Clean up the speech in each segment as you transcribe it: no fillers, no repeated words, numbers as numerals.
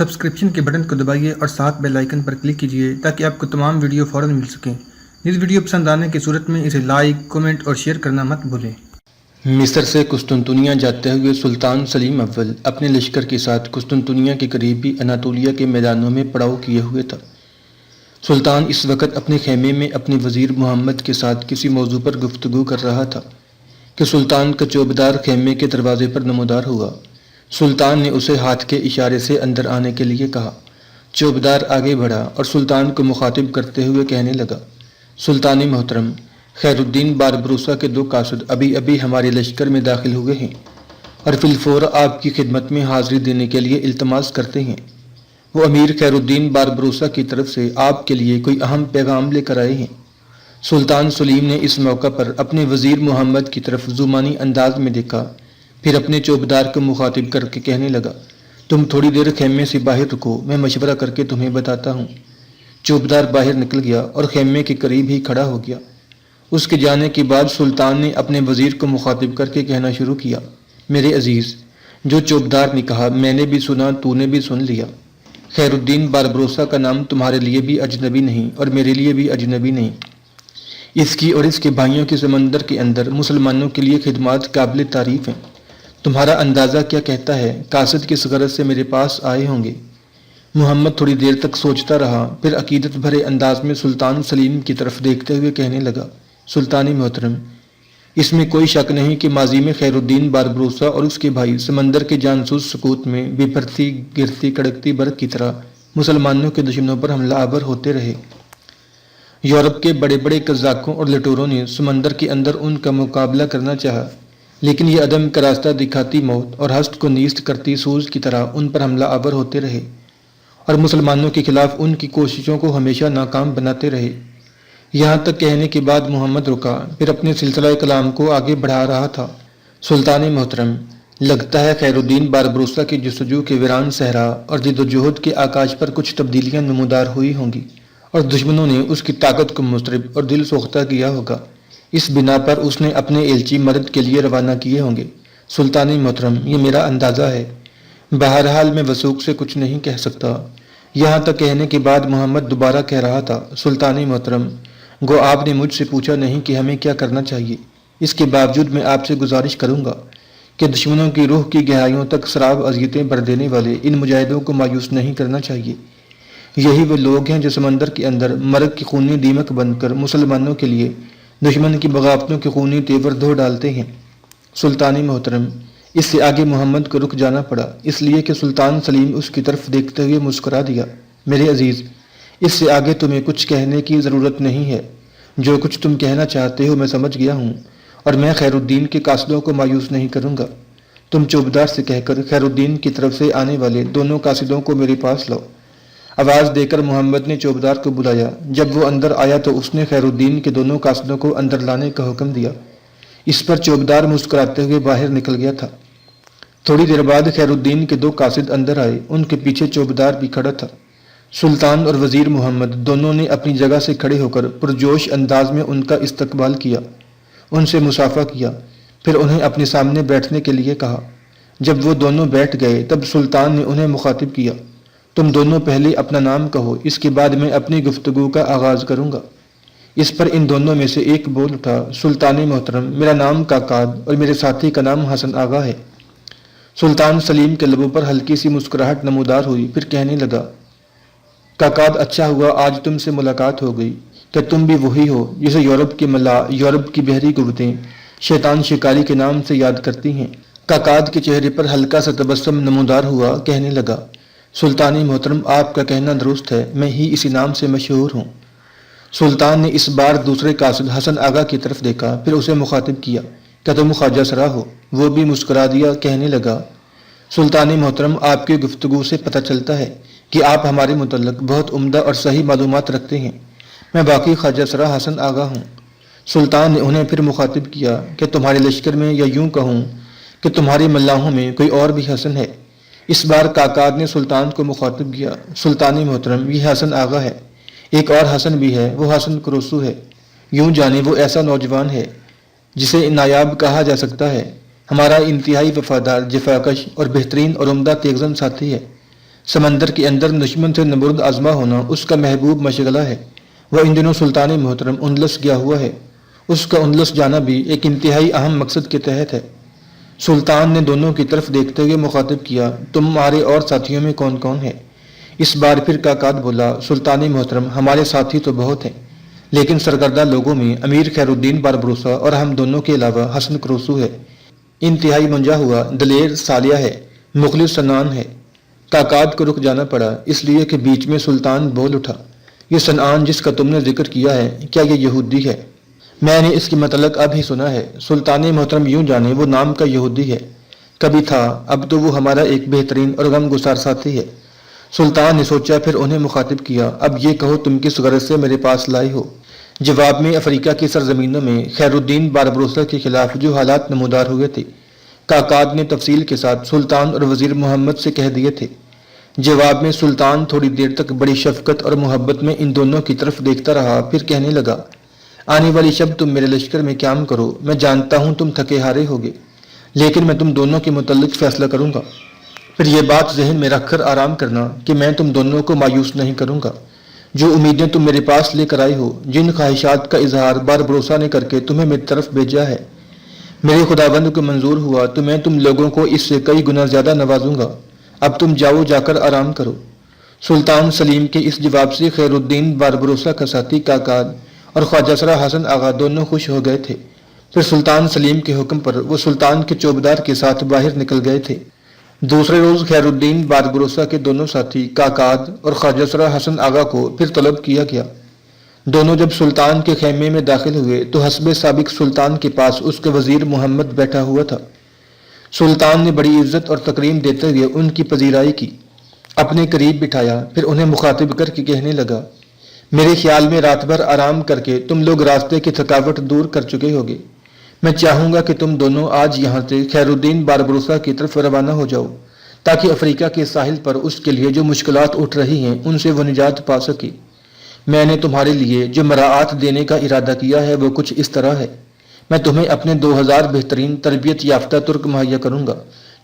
Subscription کے button کو دبائیے اور ساتھ بیل آئیکن پر کلک کیجیے تاکہ آپ کو تمام ویڈیو فوراً مل سکیں۔ اس ویڈیو پسند آنے کی صورت میں اسے لائک، کمنٹ اور شیئر کرنا مت بھولیں۔ مصر سے قسطنطنیہ جاتے ہوئے سلطان سلیم اول اپنے لشکر کے ساتھ قسطنطنیہ کے قریبی اناطولیہ کے میدانوں میں پڑاؤ کیے ہوئے تھا۔ سلطان اس وقت اپنے خیمے میں اپنے وزیر محمد کے ساتھ کسی موضوع پر گفتگو کر رہا تھا کہ سلطان کا چوبدار خیمے کے دروازے پر نمودار ہوا۔ سلطان نے اسے ہاتھ کے اشارے سے اندر آنے کے لیے کہا۔ چوبدار آگے بڑھا اور سلطان کو مخاطب کرتے ہوئے کہنے لگا، سلطان محترم، خیر الدین باربروسا کے 2 قاصد ابھی ہمارے لشکر میں داخل ہوئے ہیں اور فی الفور آپ کی خدمت میں حاضری دینے کے لیے التماس کرتے ہیں۔ وہ امیر خیر الدین باربروسا کی طرف سے آپ کے لیے کوئی اہم پیغام لے کر آئے ہیں۔ سلطان سلیم نے اس موقع پر اپنے وزیر محمد کی طرف زمانی انداز میں دیکھا، پھر اپنے چوبدار کو مخاطب کر کے کہنے لگا، تم تھوڑی دیر خیمے سے باہر رکو، میں مشورہ کر کے تمہیں بتاتا ہوں۔ چوبدار باہر نکل گیا اور خیمے کے قریب ہی کھڑا ہو گیا۔ اس کے جانے کے بعد سلطان نے اپنے وزیر کو مخاطب کر کے کہنا شروع کیا، میرے عزیز، جو چوبدار نے کہا میں نے بھی سنا، تو نے بھی سن لیا۔ خیر الدین باربروسا کا نام تمہارے لیے بھی اجنبی نہیں اور میرے لیے بھی اجنبی نہیں۔ اس کی اور اس کے بھائیوں کے سمندر کے اندر مسلمانوں کے لیے خدمات قابل تعریف ہیں۔ تمہارا اندازہ کیا کہتا ہے قاصد کس غرض سے میرے پاس آئے ہوں گے؟ محمد تھوڑی دیر تک سوچتا رہا، پھر عقیدت بھرے انداز میں سلطان سلیم کی طرف دیکھتے ہوئے کہنے لگا، سلطان محترم، اس میں کوئی شک نہیں کہ ماضی میں خیر الدین باربروسا اور اس کے بھائی سمندر کے جانسوس سکوت میں بپھرتی گرتی کڑکتی برق کی طرح مسلمانوں کے دشمنوں پر حملہ آور ہوتے رہے۔ یورپ کے بڑے بڑے قزاقوں اور لٹوروں نے سمندر کے اندر ان کا مقابلہ کرنا چاہا، لیکن یہ عدم کا راستہ دکھاتی موت اور ہست کو نیست کرتی سوز کی طرح ان پر حملہ آور ہوتے رہے اور مسلمانوں کے خلاف ان کی کوششوں کو ہمیشہ ناکام بناتے رہے۔ یہاں تک کہنے کے بعد محمد رکا، پھر اپنے سلسلہ کلام کو آگے بڑھا رہا تھا، سلطان محترم، لگتا ہے خیر الدین باربروسا کی جستجو کے ویران صحرا اور جد و جہد کے آکاش پر کچھ تبدیلیاں نمودار ہوئی ہوں گی اور دشمنوں نے اس کی طاقت کو مضطرب اور دل سوختہ کیا ہوگا۔ اس بنا پر اس نے اپنے ایلچی مرد کے لیے روانہ کیے ہوں گے۔ سلطان محترم، یہ میرا اندازہ ہے، بہرحال میں وثوق سے کچھ نہیں کہہ سکتا۔ یہاں تک کہنے کے بعد محمد دوبارہ کہہ رہا تھا، سلطان محترم، گو آپ نے مجھ سے پوچھا نہیں کہ ہمیں کیا کرنا چاہیے، اس کے باوجود میں آپ سے گزارش کروں گا کہ دشمنوں کی روح کی گہرائیوں تک سراب اذیتیں بر دینے والے ان مجاہدوں کو مایوس نہیں کرنا چاہیے۔ یہی وہ لوگ ہیں جو سمندر کے اندر مرگ کی خونی دیمک بن کر مسلمانوں کے لیے دشمن کی بغاوتوں کے خونی تیور دھو ڈالتے ہیں۔ سلطان محترم، اس سے آگے محمد کو رک جانا پڑا، اس لیے کہ سلطان سلیم اس کی طرف دیکھتے ہوئے مسکرا دیا، میرے عزیز، اس سے آگے تمہیں کچھ کہنے کی ضرورت نہیں ہے۔ جو کچھ تم کہنا چاہتے ہو میں سمجھ گیا ہوں اور میں خیر الدین کے قاصدوں کو مایوس نہیں کروں گا۔ تم چوبدار سے کہہ کر خیر الدین کی طرف سے آنے والے 2 قاصدوں کو میرے پاس لاؤ۔ آواز دے کر محمد نے چوبدار کو بلایا۔ جب وہ اندر آیا تو اس نے خیر الدین کے 2 قاصدوں کو اندر لانے کا حکم دیا۔ اس پر چوبدار مسکراتے ہوئے باہر نکل گیا تھا۔ تھوڑی دیر بعد خیر الدین کے 2 قاصد اندر آئے، ان کے پیچھے چوبدار بھی کھڑا تھا۔ سلطان اور وزیر محمد دونوں نے اپنی جگہ سے کھڑے ہو کر پرجوش انداز میں ان کا استقبال کیا، ان سے مصافحہ کیا، پھر انہیں اپنے سامنے بیٹھنے کے لیے کہا۔ جب وہ دونوں بیٹھ گئے تب سلطان نے انہیں مخاطب کیا، تم دونوں پہلے اپنا نام کہو، اس کے بعد میں اپنی گفتگو کا آغاز کروں گا۔ اس پر ان دونوں میں سے ایک بول اٹھا، سلطان محترم، میرا نام کاکاد اور میرے ساتھی کا نام حسن آغا ہے۔ سلطان سلیم کے لبوں پر ہلکی سی مسکراہٹ نمودار ہوئی، پھر کہنے لگا، کاکاد، اچھا ہوا آج تم سے ملاقات ہو گئی کہ تم بھی وہی ہو جسے یورپ کے ملا، یورپ کی بحری قوتیں شیطان شکاری کے نام سے یاد کرتی ہیں۔ کاکاد کے چہرے پر ہلکا سا تبسم نمودار ہوا، کہنے لگا، سلطان محترم، آپ کا کہنا درست ہے، میں ہی اسی نام سے مشہور ہوں۔ سلطان نے اس بار دوسرے قاصد حسن آغا کی طرف دیکھا، پھر اسے مخاطب کیا، کیا تم خواجہ سرا ہو؟ وہ بھی مسکرا دیا، کہنے لگا، سلطان محترم، آپ کی گفتگو سے پتہ چلتا ہے کہ آپ ہمارے متعلق بہت عمدہ اور صحیح معلومات رکھتے ہیں۔ میں باقی خواجہ سرا حسن آغا ہوں۔ سلطان نے انہیں پھر مخاطب کیا کہ تمہارے لشکر میں، یا یوں کہوں کہ تمہارے ملاحوں میں کوئی اور بھی حسن ہے؟ اس بار کاکاد نے سلطان کو مخاطب کیا، سلطان محترم، یہ حسن آغا ہے، ایک اور حسن بھی ہے، وہ حسن کروسو ہے۔ یوں جانے وہ ایسا نوجوان ہے جسے نایاب کہا جا سکتا ہے، ہمارا انتہائی وفادار، جفاکش اور بہترین اور عمدہ تیغزن ساتھی ہے۔ سمندر کے اندر دشمن سے نبرد آزما ہونا اس کا محبوب مشغلہ ہے۔ وہ ان دنوں سلطان محترم اندلس گیا ہوا ہے۔ اس کا اندلس جانا بھی ایک انتہائی اہم مقصد کے تحت ہے۔ سلطان نے دونوں کی طرف دیکھتے ہوئے مخاطب کیا، تمہارے اور ساتھیوں میں کون کون ہے؟ اس بار پھر کاکاد بولا، سلطان محترم ہمارے ساتھی تو بہت ہیں، لیکن سرکردہ لوگوں میں امیر خیر الدین باربروسا اور ہم دونوں کے علاوہ حسن کروسو ہے، انتہائی منجا ہوا دلیر سالیہ ہے، مخلص سنان ہے۔ کاکاد کو رک جانا پڑا، اس لیے کہ بیچ میں سلطان بول اٹھا، یہ سنان جس کا تم نے ذکر کیا ہے، کیا یہ یہودی ہے؟ میں نے اس کی متعلق اب ہی سنا ہے۔ سلطان محترم یوں جانے وہ نام کا یہودی ہے، کبھی تھا، اب تو وہ ہمارا ایک بہترین اور غم گسار ساتھی ہے۔ سلطان نے سوچا، پھر انہیں مخاطب کیا، اب یہ کہو تم کس غرض سے میرے پاس لائے ہو؟ جواب میں افریقہ کی سرزمینوں میں خیر الدین باربروسا کے خلاف جو حالات نمودار ہوئے تھے، کاکاد نے تفصیل کے ساتھ سلطان اور وزیر محمد سے کہہ دیے تھے۔ جواب میں سلطان تھوڑی دیر تک بڑی شفقت اور محبت میں ان دونوں کی طرف دیکھتا رہا، پھر کہنے لگا، آنے والی شب تم میرے لشکر میں قیام کرو، میں جانتا ہوں تم تھکے ہارے ہوگے، لیکن میں تم دونوں کے متعلق فیصلہ کروں گا۔ پھر یہ بات ذہن میں رکھ کر آرام کرنا کہ میں تم دونوں کو مایوس نہیں کروں گا۔ جو امیدیں تم میرے پاس لے کر آئے ہو، جن خواہشات کا اظہار باربروسا نے کر کے تمہیں میری طرف بھیجا ہے، میرے خداوند کو منظور ہوا تو میں تم لوگوں کو اس سے کئی گنا زیادہ نوازوں گا۔ اب تم جاؤ، جا کر آرام کرو۔ سلطان سلیم کے اس جواب سے خیر الدین باربروسا کا ساتھی کاکاد اور خواجہ سرا حسن آغا دونوں خوش ہو گئے تھے۔ پھر سلطان سلیم کے حکم پر وہ سلطان کے چوبدار کے ساتھ باہر نکل گئے تھے۔ دوسرے روز خیر الدین باربروسا کے دونوں ساتھی کاکاد اور خواجہ سرا حسن آغا کو پھر طلب کیا گیا۔ دونوں جب سلطان کے خیمے میں داخل ہوئے تو حسب سابق سلطان کے پاس اس کا وزیر محمد بیٹھا ہوا تھا۔ سلطان نے بڑی عزت اور تکریم دیتے ہوئے ان کی پذیرائی کی، اپنے قریب بٹھایا، پھر انہیں مخاطب کر کے کہنے لگا، میرے خیال میں رات بھر آرام کر کے تم لوگ راستے کی تھکاوٹ دور کر چکے ہوگے۔ میں چاہوں گا کہ تم دونوں آج یہاں سے خیر الدین باربروسا کی طرف روانہ ہو جاؤ، تاکہ افریقہ کے ساحل پر اس کے لیے جو مشکلات اٹھ رہی ہیں ان سے وہ نجات پا سکے۔ میں نے تمہارے لیے جو مراعات دینے کا ارادہ کیا ہے وہ کچھ اس طرح ہے، میں تمہیں اپنے 2000 بہترین تربیت یافتہ ترک مہیا کروں گا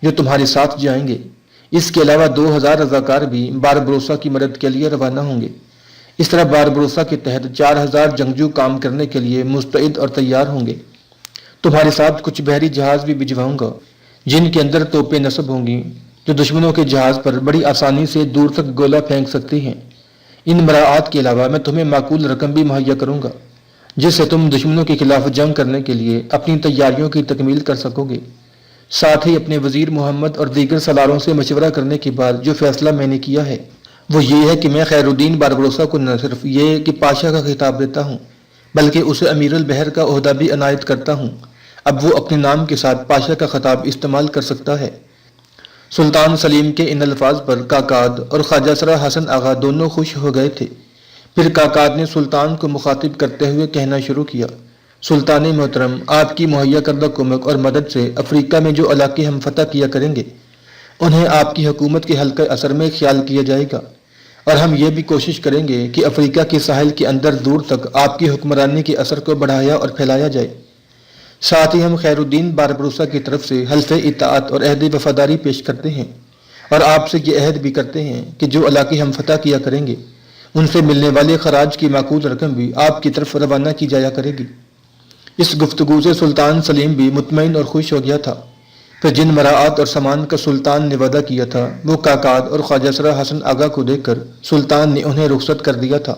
جو تمہارے ساتھ جائیں گے۔ اس کے علاوہ 2000 رضاکار بھی باربروسا کی مدد کے لیے روانہ ہوں گے۔ اس طرح باربروسا کے تحت 4000 جنگجو کام کرنے کے لیے مستعد اور تیار ہوں گے۔ تمہارے ساتھ کچھ بحری جہاز بھی بھجواؤں گا جن کے اندر توپیں نصب ہوں گی، جو دشمنوں کے جہاز پر بڑی آسانی سے دور تک گولہ پھینک سکتی ہیں۔ ان مراعات کے علاوہ میں تمہیں معقول رقم بھی مہیا کروں گا جس سے تم دشمنوں کے خلاف جنگ کرنے کے لیے اپنی تیاریوں کی تکمیل کر سکو گے۔ ساتھ ہی اپنے وزیر محمد اور دیگر سالاروں سے مشورہ کرنے کے بعد جو فیصلہ میں نے کیا ہے وہ یہ ہے کہ میں خیر الدین باربروسا کو نہ صرف یہ کہ پاشا کا خطاب دیتا ہوں بلکہ اسے امیر البحر کا عہدہ بھی عنایت کرتا ہوں۔ اب وہ اپنے نام کے ساتھ پاشا کا خطاب استعمال کر سکتا ہے۔ سلطان سلیم کے ان الفاظ پر کاکاد اور خواجہ سرا حسن آغا دونوں خوش ہو گئے تھے۔ پھر کاکاد نے سلطان کو مخاطب کرتے ہوئے کہنا شروع کیا، سلطان محترم، آپ کی مہیا کردہ کمک اور مدد سے افریقہ میں جو علاقے ہم فتح کیا کریں گے انہیں آپ کی حکومت کے حلقہ اثر میں خیال کیا جائے گا، اور ہم یہ بھی کوشش کریں گے کہ افریقہ کے ساحل کے اندر دور تک آپ کی حکمرانی کے اثر کو بڑھایا اور پھیلایا جائے۔ ساتھ ہی ہم خیر الدین باربروسا کی طرف سے حلف اطاعت اور عہد وفاداری پیش کرتے ہیں، اور آپ سے یہ عہد بھی کرتے ہیں کہ جو علاقے ہم فتح کیا کریں گے ان سے ملنے والے خراج کی معقول رقم بھی آپ کی طرف روانہ کی جایا کرے گی۔ اس گفتگو سے سلطان سلیم بھی مطمئن اور خوش ہو گیا تھا۔ پھر جن مراعات اور سامان کا سلطان نے وعدہ کیا تھا وہ کاکاد اور خواجہ سرا حسن آغا کو دیکھ کر سلطان نے انہیں رخصت کر دیا تھا۔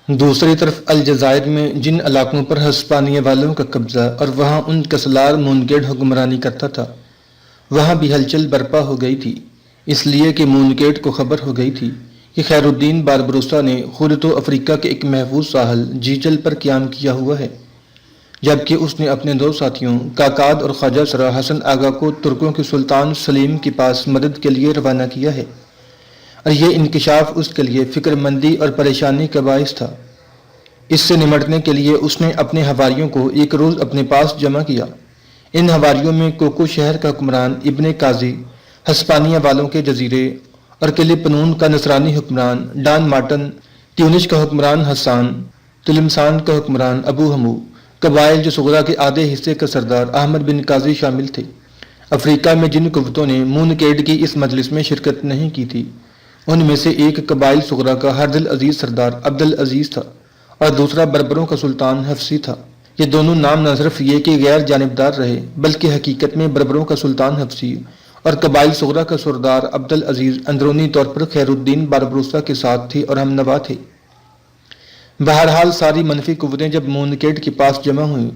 دوسری طرف الجزائر میں جن علاقوں پر ہسپانیہ والوں کا قبضہ اور وہاں ان کا سالار مونگیڈ حکمرانی کرتا تھا، وہاں بھی ہلچل برپا ہو گئی تھی، اس لیے کہ مونگیڈ کو خبر ہو گئی تھی کہ خیر الدین باربروسا نے خود تو افریقہ کے ایک محفوظ ساحل جیچل پر قیام کیا ہوا ہے، جبکہ اس نے اپنے دو ساتھیوں کاکاد اور خواجہ سرا حسن آغا کو ترکوں کے سلطان سلیم کے پاس مدد کے لیے روانہ کیا ہے، اور یہ انکشاف اس کے لیے فکر مندی اور پریشانی کا باعث تھا۔ اس سے نمٹنے کے لیے اس نے اپنے حواریوں کو ایک روز اپنے پاس جمع کیا۔ ان حواریوں میں کوکو شہر کا حکمران ابن قاضی، ہسپانیہ والوں کے جزیرے اور قلعہ پنون کا نصرانی حکمران ڈان مارٹن، تیونس کا حکمران حسان، تلمسان کا حکمران ابو ہمو، قبائل جو صغرا کے آدھے حصے کا سردار احمد بن قاضی شامل تھے۔ افریقہ میں جن قوتوں نے مونکیڈ کی اس مجلس میں شرکت نہیں کی تھی ان میں سے ایک قبائل صغرا کا ہردل عزیز سردار عبد العزیز تھا اور دوسرا بربروں کا سلطان حفصی تھا۔ یہ دونوں نام نہ صرف یہ کہ غیر جانبدار رہے بلکہ حقیقت میں بربروں کا سلطان حفصی اور قبائل صغرا کا سردار عبد العزیز اندرونی طور پر خیر الدین باربروسا کے ساتھ تھے اور ہم نوا تھے۔ بہرحال ساری منفی قوتیں جب مونکیڈ کے پاس جمع ہوئیں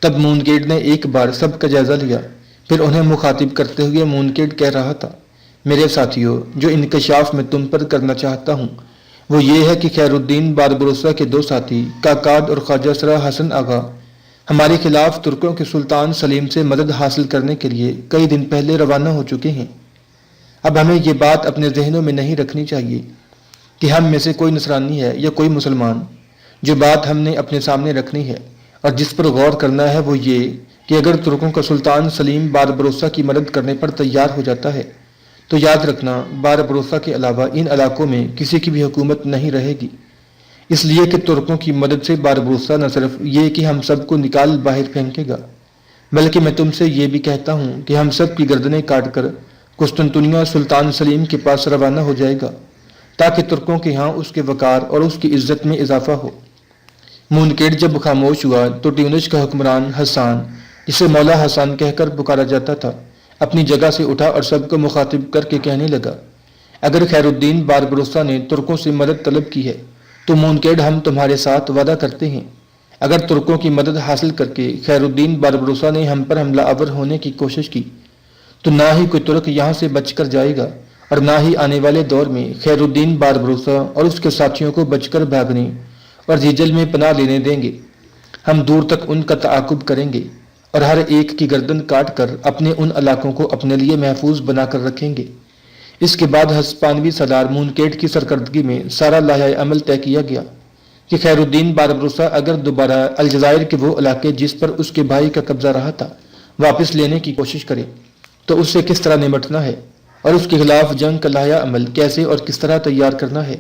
تب مونکیڈ نے ایک بار سب کا جائزہ لیا، پھر انہیں مخاطب کرتے ہوئے مونکیڈ کہہ رہا تھا، میرے ساتھیوں، جو انکشاف میں تم پر کرنا چاہتا ہوں وہ یہ ہے کہ خیر الدین باربروسا کے دو ساتھی کاکاد اور خواجہ سرا حسن آغا ہمارے خلاف ترکوں کے سلطان سلیم سے مدد حاصل کرنے کے لیے کئی دن پہلے روانہ ہو چکے ہیں۔ اب ہمیں یہ بات اپنے ذہنوں میں نہیں رکھنی چاہیے کہ ہم میں سے کوئی نصرانی ہے یا کوئی مسلمان۔ جو بات ہم نے اپنے سامنے رکھنی ہے اور جس پر غور کرنا ہے وہ یہ کہ اگر ترکوں کا سلطان سلیم باربروسا کی مدد کرنے پر تیار ہو جاتا ہے تو یاد رکھنا باربروسا کے علاوہ ان علاقوں میں کسی کی بھی حکومت نہیں رہے گی، اس لیے کہ ترکوں کی مدد سے باربروسا نہ صرف یہ کہ ہم سب کو نکال باہر پھینکے گا بلکہ میں تم سے یہ بھی کہتا ہوں کہ ہم سب کی گردنیں کاٹ کر قسطنطنیہ سلطان سلیم کے پاس روانہ ہو جائے گا تاکہ ترکوں کے ہاں اس کے وقار اور اس کی عزت میں اضافہ ہو۔ مونکیڈ جب خاموش ہوا تو ٹیونس کا حکمران حسان، جسے مولا حسان کہہ کر پکارا جاتا تھا، اپنی جگہ سے اٹھا اور سب کو مخاطب کر کے کہنے لگا، اگر خیر الدین باربروسا نے ترکوں سے مدد طلب کی ہے تو مونکیڈ ہم تمہارے ساتھ وعدہ کرتے ہیں، اگر ترکوں کی مدد حاصل کر کے خیر الدین باربروسا نے ہم پر حملہ آور ہونے کی کوشش کی تو نہ ہی کوئی ترک یہاں سے بچ کر جائے گا اور نہ ہی آنے والے دور میں خیر الدین باربروسا اور اس کے ساتھیوں کو بچ کر بھاگنے اور جیجل میں پناہ لینے دیں گے۔ ہم دور تک ان کا تعاقب کریں گے اور ہر ایک کی گردن کاٹ کر اپنے ان علاقوں کو اپنے لیے محفوظ بنا کر رکھیں گے۔ اس کے بعد ہسپانوی سالار مونکیڈ کی سرکردگی میں سارا لائحہ عمل طے کیا گیا کہ خیر الدین باربروسا اگر دوبارہ الجزائر کے وہ علاقے جس پر اس کے بھائی کا قبضہ رہا تھا واپس لینے کی کوشش کرے تو اس سے کس طرح نمٹنا ہے اور اس کے خلاف جنگ کا لائحہ عمل کیسے اور کس طرح تیار کرنا ہے۔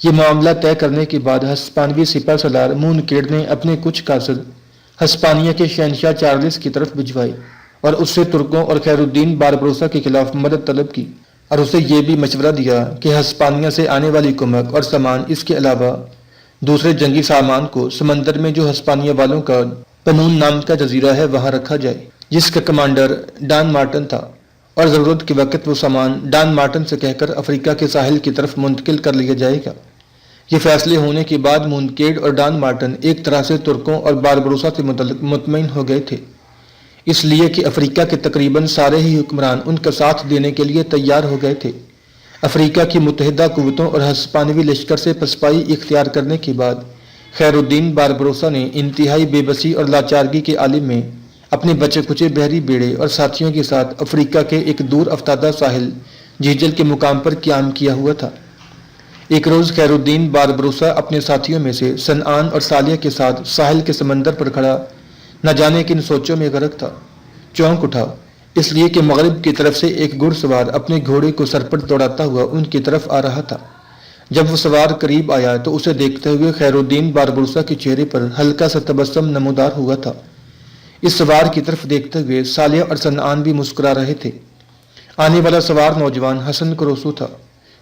یہ معاملہ طے کرنے کے بعد ہسپانوی سپہ سالار مونکیڈ نے اپنے کچھ قاصد ہسپانیہ کے شہنشاہ چارلس کی طرف بھجوائے اور اس سے ترکوں اور خیر الدین باربروسا کے خلاف مدد طلب کی اور اسے یہ بھی مشورہ دیا کہ ہسپانیہ سے آنے والی کمک اور سامان، اس کے علاوہ دوسرے جنگی سامان کو سمندر میں جو ہسپانیہ والوں کا پنون نام کا جزیرہ ہے وہاں رکھا جائے، جس کا کمانڈر ڈان مارٹن تھا، اور ضرورت کے وقت وہ سامان ڈان مارٹن سے کہہ کر افریقہ کے ساحل کی طرف منتقل کر لیا جائے گا۔ یہ فیصلے ہونے کے بعد مونکیڈ اور ڈان مارٹن ایک طرح سے ترکوں اور باربروسا سے مطمئن ہو گئے تھے، اس لیے کہ افریقہ کے تقریباً سارے ہی حکمران ان کا ساتھ دینے کے لیے تیار ہو گئے تھے۔ افریقہ کی متحدہ قوتوں اور ہسپانوی لشکر سے پسپائی اختیار کرنے کے بعد خیر الدین باربروسا نے انتہائی بے بسی اور لاچارگی کے عالم میں اپنے بچے کچے بحری بیڑے اور ساتھیوں کے ساتھ افریقہ کے ایک دور افتادہ ساحل جیجل کے مقام پر قیام کیا ہوا تھا۔ ایک روز خیر الدین باربروسا اپنے ساتھیوں میں سے سنعان اور سالیہ کے ساتھ ساحل کے سمندر پر کھڑا نہ جانے کن سوچوں میں غرق تھا۔ چونک اٹھا اس لیے کہ مغرب کی طرف سے ایک گھڑ سوار اپنے گھوڑے کو سر پر دوڑاتا ہوا ان کی طرف آ رہا تھا۔ جب وہ سوار قریب آیا تو اسے دیکھتے ہوئے خیر الدین باربروسا کے چہرے پر ہلکا سا تبسم نمودار ہوا تھا۔ اس سوار کی طرف دیکھتے ہوئے سالیہ اور سنعان بھی مسکرا رہے تھے۔ آنے والا سوار نوجوان حسن کروسو تھا۔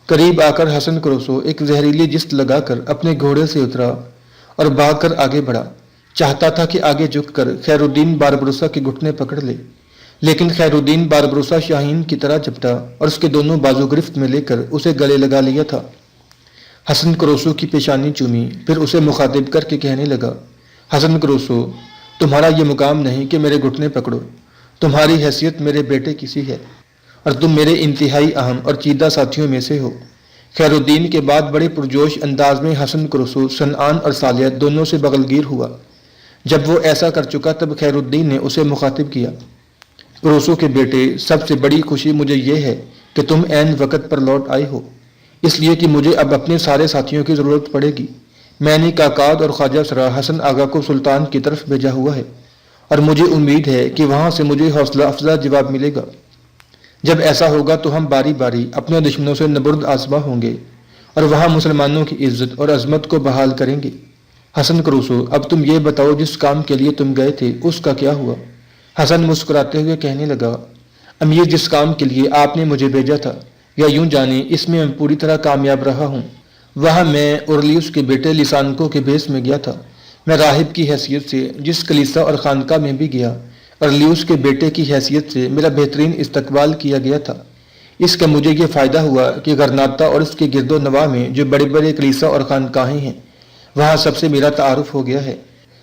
قریب آ کر حسن کروسو ایک زہریلی جست لگا کر اپنے گھوڑے سے اترا اور بھاگ کر آگے بڑھا، چاہتا تھا کہ آگے جھک کر خیر الدین باربروسا کے گھٹنے پکڑ لے، لیکن خیر الدین باربروسا شاہین کی طرح جھپٹا اور اس کے دونوں بازو گرفت میں لے کر اسے گلے لگا لیا تھا۔ حسن کروسو کی پیشانی چومی، پھر اسے مخاطب کر کے کہنے لگا، حسن کروسو، تمہارا یہ مقام نہیں کہ میرے گھٹنے پکڑو، تمہاری حیثیت میرے بیٹے کی سی ہے اور تم میرے انتہائی اہم اور چیدہ ساتھیوں میں سے ہو۔ خیر الدین کے بعد بڑے پرجوش انداز میں حسن کروسو سنعان اور سالیہ دونوں سے بغلگیر ہوا۔ جب وہ ایسا کر چکا تب خیر الدین نے اسے مخاطب کیا، کروسو کے بیٹے، سب سے بڑی خوشی مجھے یہ ہے کہ تم عین وقت پر لوٹ آئے ہو، اس لیے کہ مجھے اب اپنے سارے ساتھیوں کی ضرورت پڑے گی۔ میں نے کاکاد اور خواجہ سرا حسن آغا کو سلطان کی طرف بھیجا ہوا ہے اور مجھے امید ہے کہ وہاں سے مجھے حوصلہ افزا جواب ملے گا۔ جب ایسا ہوگا تو ہم باری باری اپنے دشمنوں سے نبرد آزما ہوں گے اور وہاں مسلمانوں کی عزت اور عظمت کو بحال کریں گے۔ حسن کروسو، اب تم یہ بتاؤ جس کام کے لیے تم گئے تھے اس کا کیا ہوا؟ حسن مسکراتے ہوئے کہنے لگا، امیر، جس کام کے لیے آپ نے مجھے بھیجا تھا یا یوں جانیں اس میں پوری طرح کامیاب رہا ہوں۔ وہاں میں اورلیوس کے بیٹے لسانکو کے بیس میں گیا تھا۔ میں راہب کی حیثیت سے جس کلیسا اور خانقاہ میں بھی گیا، اورلیوس کے بیٹے کی حیثیت سے میرا بہترین استقبال کیا گیا تھا۔ اس کا مجھے یہ فائدہ ہوا کہ غرناطہ اور اس کے گرد و نواح میں جو بڑے بڑے کلیسا اور خانقاہیں ہیں، وہاں سب سے میرا تعارف ہو گیا ہے۔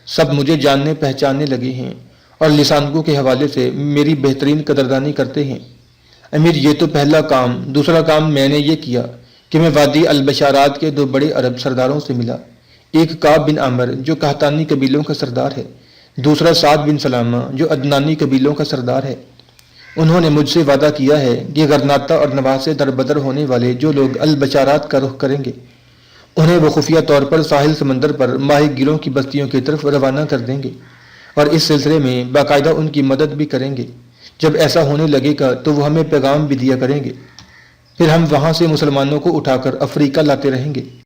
سب مجھے جاننے پہچاننے لگے ہیں اور لسانکو کے حوالے سے میری بہترین قدردانی کرتے ہیں۔ امیر، یہ تو پہلا کام۔ دوسرا کام میں نے یہ کیا کہ میں وادی البشارات کے 2 بڑے عرب سرداروں سے ملا، ایک کعب بن عامر جو قحطانی قبیلوں کا سردار ہے، دوسرا سعد بن سلامہ جو عدنانی قبیلوں کا سردار ہے۔ انہوں نے مجھ سے وعدہ کیا ہے کہ غرناطہ اور نواح سے دربدر ہونے والے جو لوگ البشارات کا رخ کریں گے، انہیں وہ خفیہ طور پر ساحل سمندر پر ماہی گیروں کی بستیوں کی طرف روانہ کر دیں گے اور اس سلسلے میں باقاعدہ ان کی مدد بھی کریں گے۔ جب ایسا ہونے لگے گا تو وہ ہمیں پیغام بھی دیا کریں گے، پھر ہم وہاں سے مسلمانوں کو اٹھا کر افریقہ لاتے رہیں گے۔